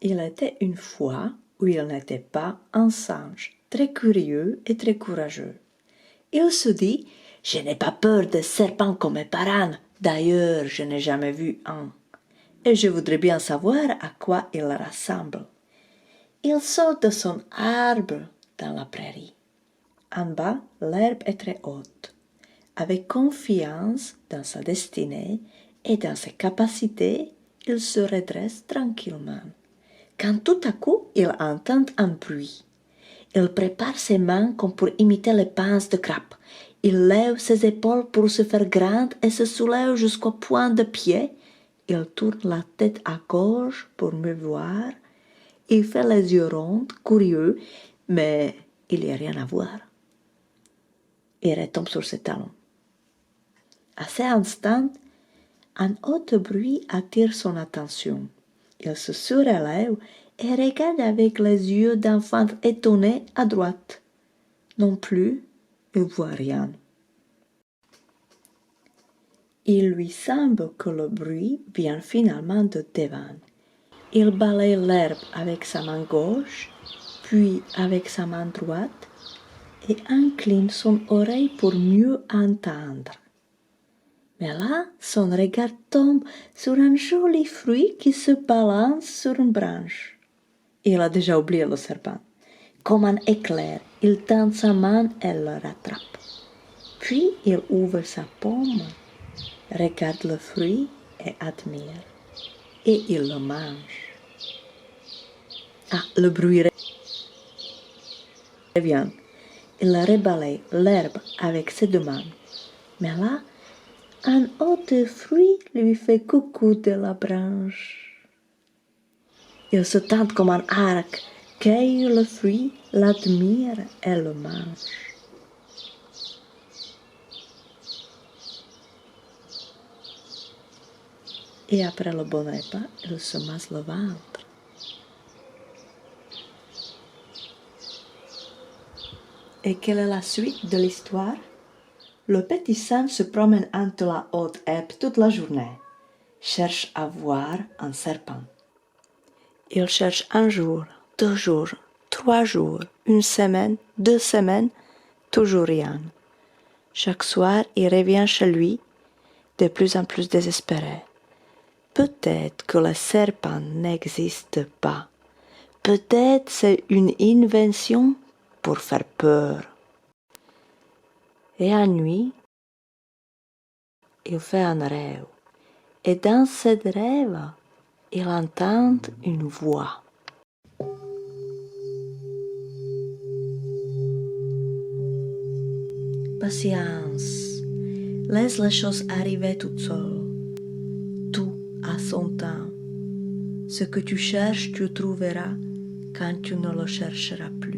Il était une fois où il n'était pas un singe, très curieux et très courageux. Il se dit « Je n'ai pas peur des serpents comme mes parents, d'ailleurs je n'ai jamais vu un, et je voudrais bien savoir à quoi il ressemble. » Il saute de son arbre dans la prairie. En bas, l'herbe est très haute. Avec confiance dans sa destinée et dans ses capacités, il se redresse tranquillement. Quand tout à coup, il entend un bruit. Il prépare ses mains comme pour imiter les pinces de crabe. Il lève ses épaules pour se faire grand et se soulève jusqu'au point de pied. Il tourne la tête à gauche pour me voir. Il fait les yeux ronds, curieux, mais il n'y a rien à voir. Il retombe sur ses talons. À cet instant, un autre bruit attire son attention. Il se surélève et regarde avec les yeux d'enfant étonné à droite. Non plus, il ne voit rien. Il lui semble que le bruit vient finalement de devant. Il balaye l'herbe avec sa main gauche, puis avec sa main droite, et incline son oreille pour mieux entendre. Mais là, son regard tombe sur un joli fruit qui se balance sur une branche. Il a déjà oublié le serpent. Comme un éclair, il tend sa main et le rattrape. Puis il ouvre sa paume, regarde le fruit et admire. Et il le mange. Ah, le bruit revient. Il rebalaye l'herbe avec ses deux mains. Mais là, un autre fruit lui fait coucou de la branche. Il se tente comme un arc, cueille le fruit, l'admire et le mange. Et après le bon repas, il se masse le ventre. Et quelle est la suite de l'histoire? Le petit singe se promène entre la haute herbe toute la journée, cherche à voir un serpent. Il cherche un jour, 2 jours, 3 jours, 1 semaine, 2 semaines, toujours rien. Chaque soir, il revient chez lui, de plus en plus désespéré. Peut-être que le serpent n'existe pas. Peut-être c'est une invention pour faire peur. Et la nuit, il fait un rêve. Et dans ce rêve, il entend une voix. Patience, laisse les choses arriver toutes seules. Tout à son temps. Ce que tu cherches, tu trouveras quand tu ne le chercheras plus.